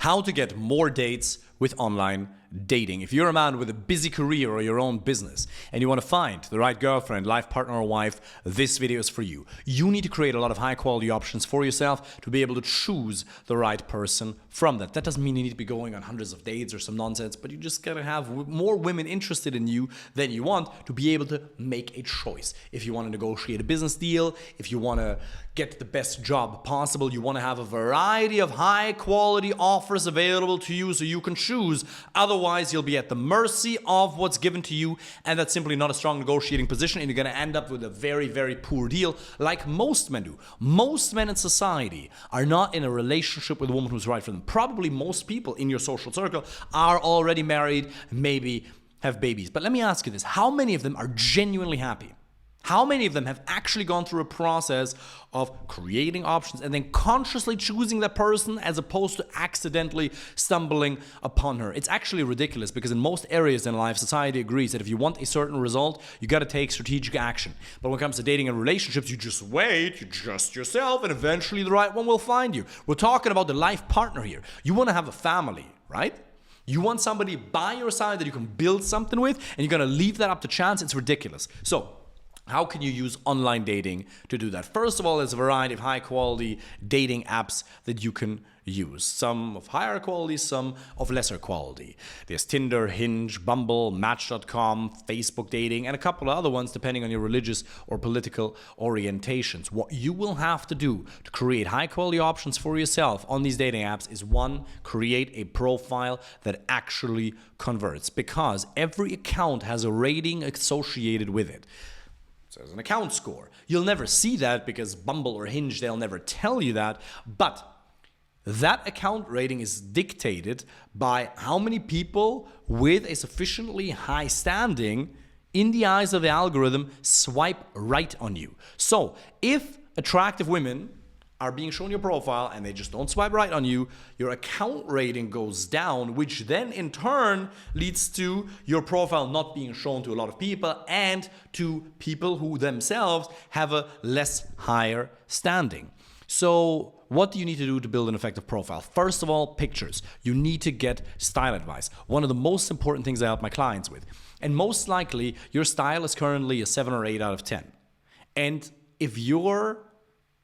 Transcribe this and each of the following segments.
how to get more dates with online dating. If you're a man with a busy career or your own business and you want to find the right girlfriend, life partner or wife, this video is for you. You need to create a lot of high quality options for yourself to be able to choose the right person from that. That doesn't mean you need to be going on hundreds of dates or some nonsense, but you just gotta have more women interested in you than you want to be able to make a choice. If you want to negotiate a business deal, if you want to get the best job possible, you want to have a variety of high quality offers available to you so you can choose. Otherwise, you'll be at the mercy of what's given to you, and that's simply not a strong negotiating position, and you're going to end up with a very, very poor deal like most men do. Most men in society are not in a relationship with a woman who's right for them. Probably most people in your social circle are already married, maybe have babies. But let me ask you this. How many of them are genuinely happy? How many of them have actually gone through a process of creating options and then consciously choosing that person as opposed to accidentally stumbling upon her? It's actually ridiculous because in most areas in life, society agrees that if you want a certain result, you got to take strategic action. But when it comes to dating and relationships, you just wait, you adjust yourself, and eventually the right one will find you. We're talking about the life partner here. You want to have a family, right? You want somebody by your side that you can build something with, and you're going to leave that up to chance. It's ridiculous. So, how can you use online dating to do that? First of all, there's a variety of high quality dating apps that you can use. Some of higher quality, some of lesser quality. There's Tinder, Hinge, Bumble, Match.com, Facebook dating, and a couple of other ones depending on your religious or political orientations. What you will have to do to create high quality options for yourself on these dating apps is one, create a profile that actually converts, because every account has a rating associated with it. So there's an account score. You'll never see that because Bumble or Hinge, they'll never tell you that. But that account rating is dictated by how many people with a sufficiently high standing in the eyes of the algorithm swipe right on you. So if attractive women are being shown your profile and they just don't swipe right on you, your account rating goes down, which then in turn leads to your profile not being shown to a lot of people and to people who themselves have a less higher standing. So what do you need to do to build an effective profile? First of all, pictures. You need to get style advice. One of the most important things I help my clients with. And most likely your style is currently a 7 or 8 out of 10. And if your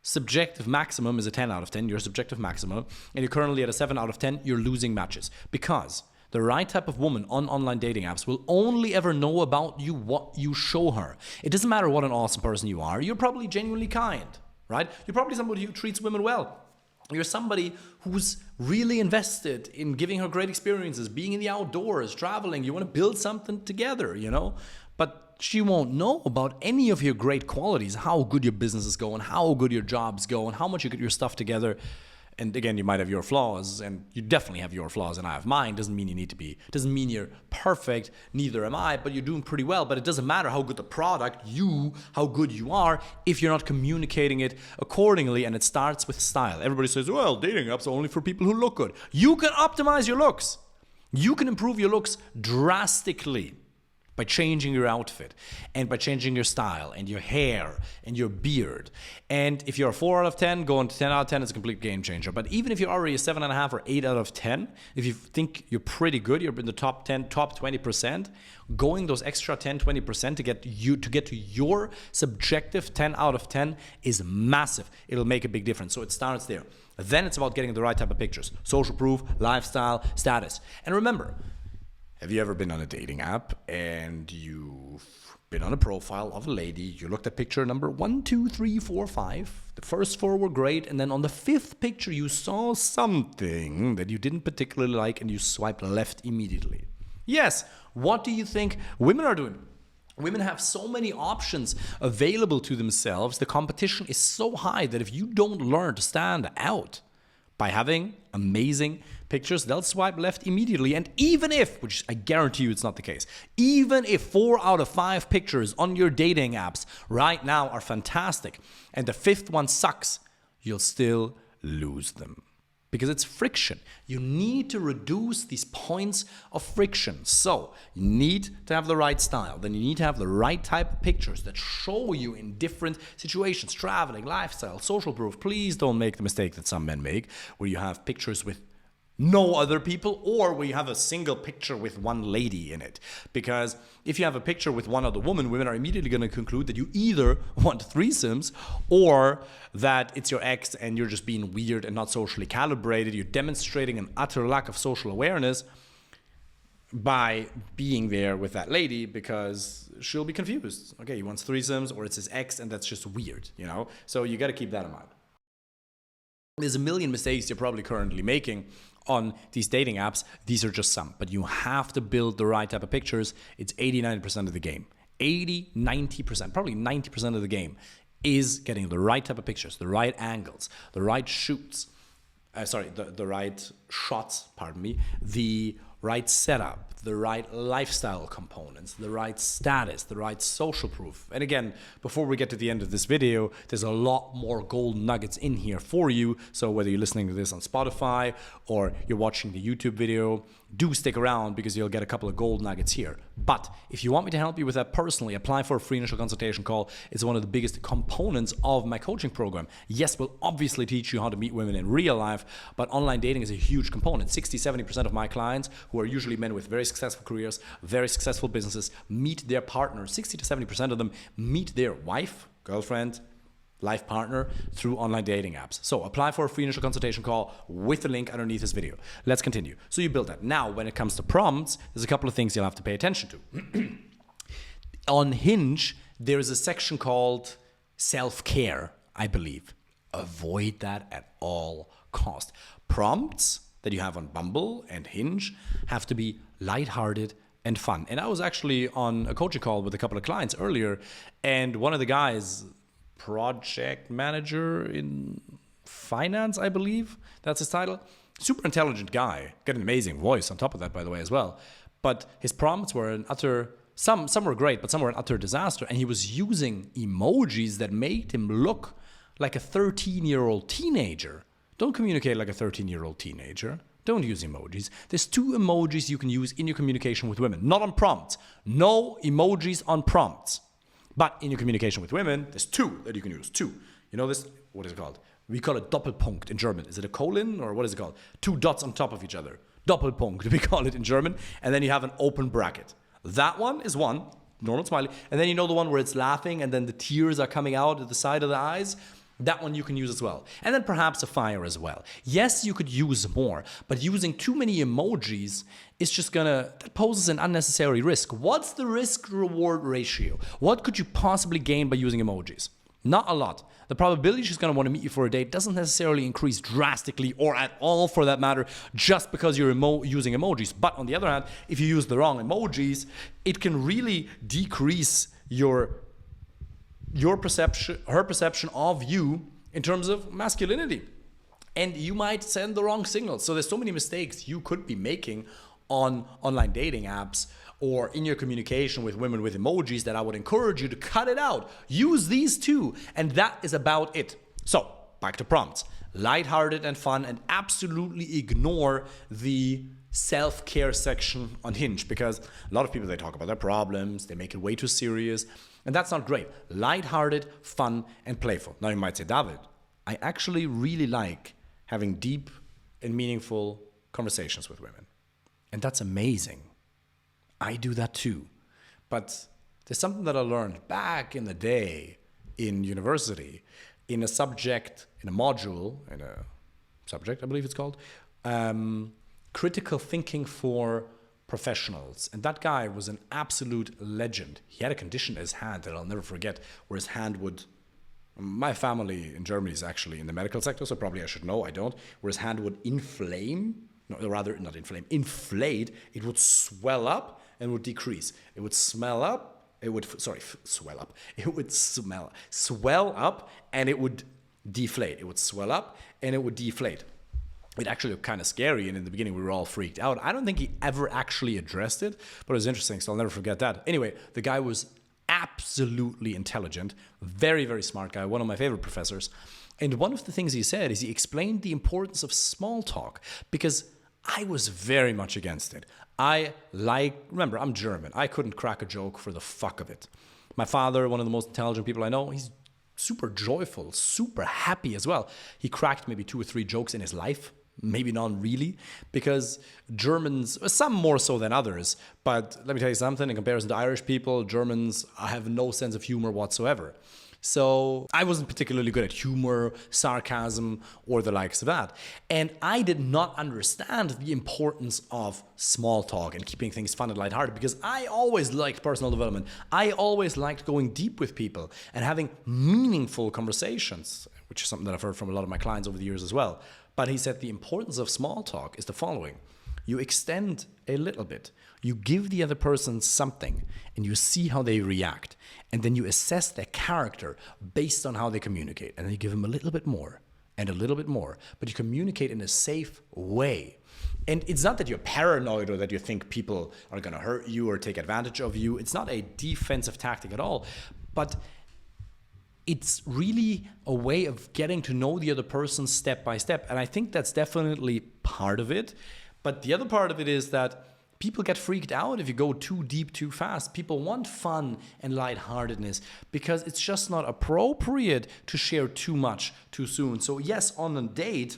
subjective maximum is a 10 out of 10, your subjective maximum, and you're currently at a 7 out of 10, you're losing matches. Because the right type of woman on online dating apps will only ever know about you what you show her. It doesn't matter what an awesome person you are. You're probably genuinely kind, right? You're probably somebody who treats women well. You're somebody who's really invested in giving her great experiences, being in the outdoors, traveling. You want to build something together, you know? But she won't know about any of your great qualities, how good your business is going, how good your job's going, how much you get your stuff together. And again, you might have your flaws, and you definitely have your flaws, and I have mine. Doesn't mean you need to be, doesn't mean you're perfect, neither am I, but you're doing pretty well. But it doesn't matter how good the product, how good you are, if you're not communicating it accordingly, and it starts with style. Everybody says, well, dating apps are only for people who look good. You can optimize your looks. You can improve your looks drastically by changing your outfit and by changing your style and your hair and your beard. And if you're a 4 out of 10, going to 10 out of 10 is a complete game changer. But even if you're already a 7.5 or 8 out of 10, if you think you're pretty good, you're in the top 10, top 20%, going those extra 10, 20% to get to your subjective 10 out of 10 is massive. It'll make a big difference. So it starts there. Then it's about getting the right type of pictures. Social proof, lifestyle, status. And remember, have you ever been on a dating app and you've been on a profile of a lady, you looked at picture number 1, 2, 3, 4, 5, the first 4 were great, and then on the 5th picture you saw something that you didn't particularly like and you swiped left immediately? Yes, what do you think women are doing? Women have so many options available to themselves. The competition is so high that if you don't learn to stand out by having amazing pictures, they'll swipe left immediately. And even if, which I guarantee you it's not the case, even if 4 out of 5 pictures on your dating apps right now are fantastic and the 5th one sucks, you'll still lose them. Because it's friction. You need to reduce these points of friction. So you need to have the right style. Then you need to have the right type of pictures that show you in different situations, traveling, lifestyle, social proof. Please don't make the mistake that some men make, where you have pictures with no other people, or where you have a single picture with one lady in it. Because if you have a picture with one other woman, women are immediately going to conclude that you either want threesomes or that it's your ex and you're just being weird and not socially calibrated. You're demonstrating an utter lack of social awareness by being there with that lady, because she'll be confused. Okay, he wants threesomes, or it's his ex, and that's just weird, you know? So you got to keep that in mind. There's a million mistakes you're probably currently making on these dating apps. These are just some, but you have to build the right type of pictures. It's 89% of the game. 90%, probably 90% of the game is getting the right type of pictures, the right angles, the right shoots. The right shots, the right setup, the right lifestyle components, the right status, the right social proof. And again, before we get to the end of this video, there's a lot more gold nuggets in here for you. So whether you're listening to this on Spotify or you're watching the YouTube video, do stick around, because you'll get a couple of gold nuggets here. But if you want me to help you with that personally, apply for a free initial consultation call. It's one of the biggest components of my coaching program. Yes, we'll obviously teach you how to meet women in real life, but online dating is a huge component. 60-70% of my clients, who are usually men with very successful careers, very successful businesses, meet their partner. 60 to 70% of them meet their wife, girlfriend, life partner through online dating apps. So apply for a free initial consultation call with the link underneath this video. Let's continue. So you build that. Now, when it comes to prompts, there's a couple of things you'll have to pay attention to. On Hinge, there is a section called self-care, I believe. Avoid that at all cost. Prompts that you have on Bumble and Hinge have to be lighthearted and fun. And I was actually on a coaching call with a couple of clients earlier, and one of the guys, project manager in finance, I believe that's his title, super intelligent guy, got an amazing voice on top of that, by the way, as well. But his prompts were an utter, some were great, but some were an utter disaster. And he was using emojis that made him look like a 13-year-old teenager. Don't communicate like a 13-year-old teenager. Don't use emojis. There's 2 emojis you can use in your communication with women, not on prompts. No emojis on prompts. But in your communication with women, there's 2 that you can use. 2. You know this? What is it called? We call it Doppelpunkt in German. Is it a colon, or what is it called? 2 dots on top of each other. Doppelpunkt, we call it in German. And then you have an open bracket. That one is one, normal smiley. And then you know the one where it's laughing and then the tears are coming out at the side of the eyes? That one you can use as well. And then perhaps a fire as well. Yes, you could use more, but using too many emojis is just that poses an unnecessary risk. What's the risk-reward ratio? What could you possibly gain by using emojis? Not a lot. The probability she's going to want to meet you for a date doesn't necessarily increase drastically, or at all for that matter, just because you're using emojis. But on the other hand, if you use the wrong emojis, it can really decrease her perception of you in terms of masculinity. And you might send the wrong signals. So there's so many mistakes you could be making on online dating apps or in your communication with women with emojis that I would encourage you to cut it out. Use these 2, and that is about it. So back to prompts. Lighthearted and fun, and absolutely ignore the self-care section on Hinge, because a lot of people, they talk about their problems, they make it way too serious, and that's not great. Lighthearted, fun, and playful. Now you might say, David, I actually really like having deep and meaningful conversations with women. And that's amazing. I do that too. But there's something that I learned back in the day in university, in a module, I believe it's called, critical thinking for professionals. And that guy was an absolute legend. He had a condition to his hand that I'll never forget, where his hand would, my family in Germany is actually in the medical sector, so probably I should know, I don't, where his hand would inflate, it would swell up and would decrease. It would swell up and it would deflate. It would swell up and it would deflate. It actually looked kind of scary, and in the beginning we were all freaked out. I don't think he ever actually addressed it, but it was interesting, so I'll never forget that. Anyway, the guy was absolutely intelligent, very, very smart guy, one of my favorite professors. And one of the things he said is he explained the importance of small talk, because I was very much against it. Remember, I'm German. I couldn't crack a joke for the fuck of it. My father, one of the most intelligent people I know, he's super joyful, super happy as well. He cracked maybe 2 or 3 jokes in his life. Maybe not really, because Germans, some more so than others, but let me tell you something, in comparison to Irish people, Germans have no sense of humor whatsoever. So I wasn't particularly good at humor, sarcasm, or the likes of that. And I did not understand the importance of small talk and keeping things fun and lighthearted, because I always liked personal development. I always liked going deep with people and having meaningful conversations, which is something that I've heard from a lot of my clients over the years as well. But he said the importance of small talk is the following. You extend a little bit. You give the other person something and you see how they react. And then you assess their character based on how they communicate. And then you give them a little bit more and a little bit more. But you communicate in a safe way. And it's not that you're paranoid or that you think people are going to hurt you or take advantage of you. It's not a defensive tactic at all. But it's really a way of getting to know the other person step by step. And I think that's definitely part of it. But the other part of it is that people get freaked out if you go too deep too fast. People want fun and lightheartedness because it's just not appropriate to share too much too soon. So yes, on a date,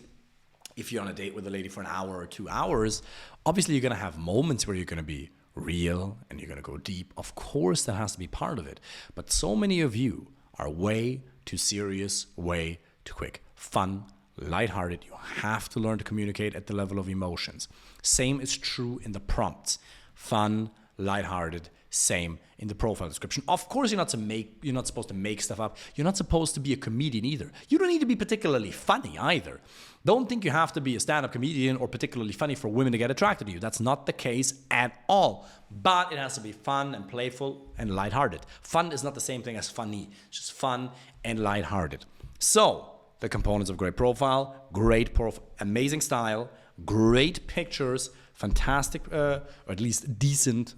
if you're on a date with a lady for an hour or 2 hours, obviously you're going to have moments where you're going to be real and you're going to go deep. Of course, that has to be part of it. But so many of you are way too serious, way too quick. Fun, lighthearted. You have to learn to communicate at the level of emotions. Same is true in the prompts. Fun, lighthearted, same in the profile description. Of course, you're not supposed to make stuff up. You're not supposed to be a comedian either. You don't need to be particularly funny either. Don't think you have to be a stand-up comedian or particularly funny for women to get attracted to you. That's not the case at all. But it has to be fun and playful and lighthearted. Fun is not the same thing as funny. It's just fun and lighthearted. So, the components of great profile, amazing style, great pictures, fantastic, or at least decent,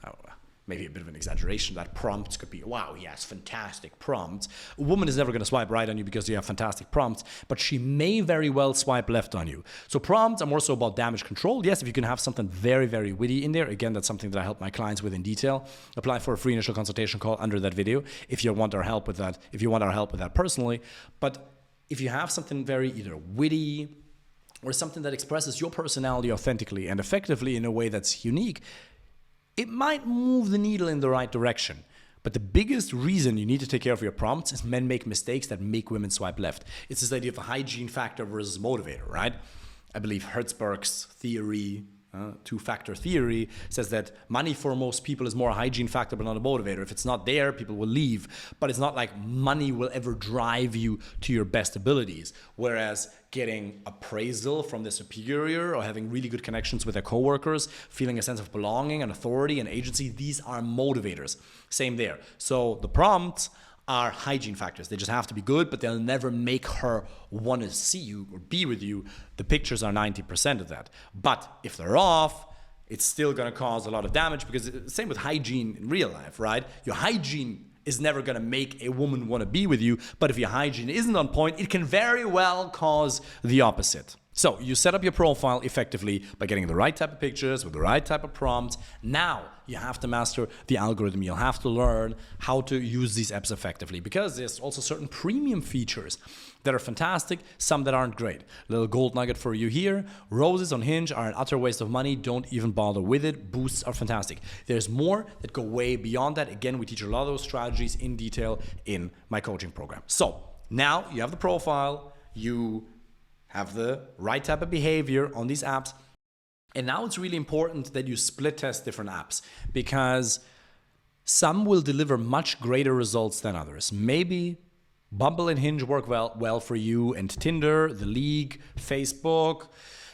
maybe a bit of an exaggeration, that prompts could be, wow, he has fantastic prompts. A woman is never going to swipe right on you because you have fantastic prompts, but she may very well swipe left on you. So prompts are more so about damage control. Yes, if you can have something very, very witty in there, again, that's something that I help my clients with in detail. Apply for a free initial consultation call under that video if you want our help with that, personally. But if you have something very either witty or something that expresses your personality authentically and effectively in a way that's unique, it might move the needle in the right direction. But the biggest reason you need to take care of your prompts is men make mistakes that make women swipe left. It's this idea of a hygiene factor versus motivator, right? I believe Hertzberg's theory, two-factor theory, says that money for most people is more a hygiene factor but not a motivator. If it's not there, people will leave. But it's not like money will ever drive you to your best abilities. Whereas getting appraisal from the superior or having really good connections with their coworkers, feeling a sense of belonging and authority and agency, these are motivators. Same there. So the prompts are hygiene factors. They just have to be good, but they'll never make her want to see you or be with you. The pictures are 90% of that. But if they're off, it's still going to cause a lot of damage, because same with hygiene in real life, right? Your hygiene is never going to make a woman want to be with you, but if your hygiene isn't on point, it can very well cause the opposite. So you set up your profile effectively by getting the right type of pictures with the right type of prompts. Now you have to master the algorithm. You'll have to learn how to use these apps effectively, because there's also certain premium features that are fantastic, some that aren't great. Little gold nugget for you here. Roses on Hinge are an utter waste of money. Don't even bother with it. Boosts are fantastic. There's more that go way beyond that. Again, we teach a lot of those strategies in detail in my coaching program. So now you have the profile, you have the right type of behavior on these apps. And now it's really important that you split test different apps, because some will deliver much greater results than others. Maybe Bumble and Hinge work well for you, and Tinder, The League, Facebook,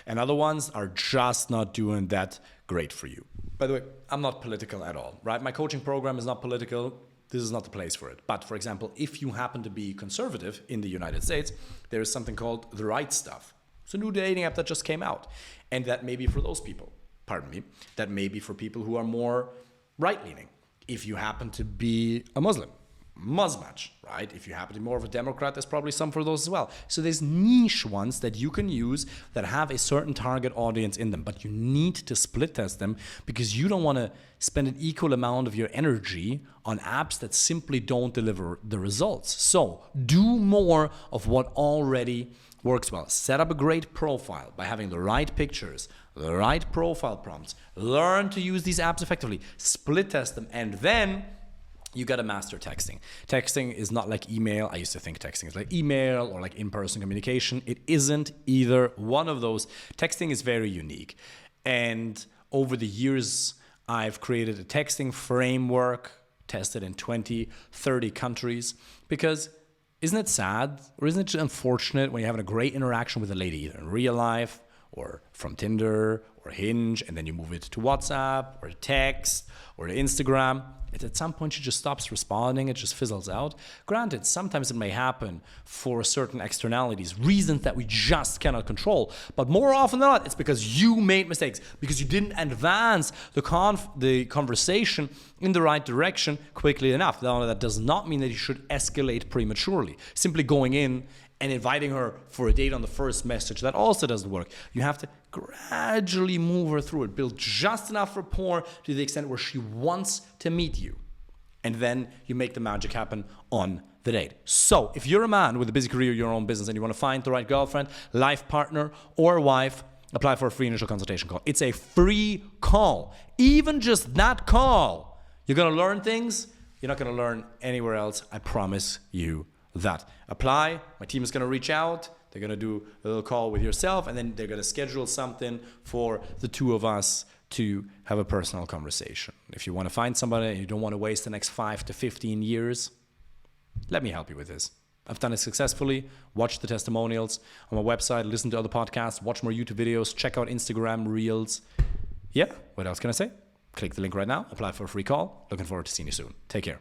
and other ones are just not doing that great for you. By the way, I'm not political at all, right? My coaching program is not political. This is not the place for it. But for example, if you happen to be conservative in the United States, there is something called The Right Stuff. It's a new dating app that just came out. And that may be for those people, that may be for people who are more right-leaning. If you happen to be a Muslim, Musmatch, right? If you happen to be more of a Democrat, there's probably some for those as well. So there's niche ones that you can use that have a certain target audience in them, but you need to split test them, because you don't want to spend an equal amount of your energy on apps that simply don't deliver the results. So do more of what already works well. Set up a great profile by having the right pictures, the right profile prompts. Learn to use these apps effectively. Split test them, and then you got to master texting. Texting is not like email. I used to think texting is like email or like in-person communication. It isn't either one of those. Texting is very unique. And over the years, I've created a texting framework, tested in 20, 30 countries, because isn't it sad or isn't it unfortunate when you're having a great interaction with a lady, either in real life or from Tinder or Hinge, and then you move it to WhatsApp or text or to Instagram, at some point she just stops responding, it just fizzles out. Granted, sometimes it may happen for certain externalities, reasons that we just cannot control, but more often than not, it's because you made mistakes, because you didn't advance the conversation in the right direction quickly enough. Now, that does not mean that you should escalate prematurely. Simply going in and inviting her for a date on the first message, that also doesn't work. You have to gradually move her through it, build just enough rapport to the extent where she wants to meet you. And then you make the magic happen on the date. So if you're a man with a busy career, your own business, and you want to find the right girlfriend, life partner, or wife, apply for a free initial consultation call. It's a free call. Even just that call, you're going to learn things you're not going to learn anywhere else. I promise you that. Apply. My team is going to reach out. They're going to do a little call with yourself, and then they're going to schedule something for the two of us to have a personal conversation. If you want to find somebody and you don't want to waste the next 5 to 15 years, let me help you with this. I've done it successfully. Watch the testimonials on my website, listen to other podcasts, watch more YouTube videos, check out Instagram Reels. Yeah, what else can I say? Click the link right now, apply for a free call. Looking forward to seeing you soon. Take care.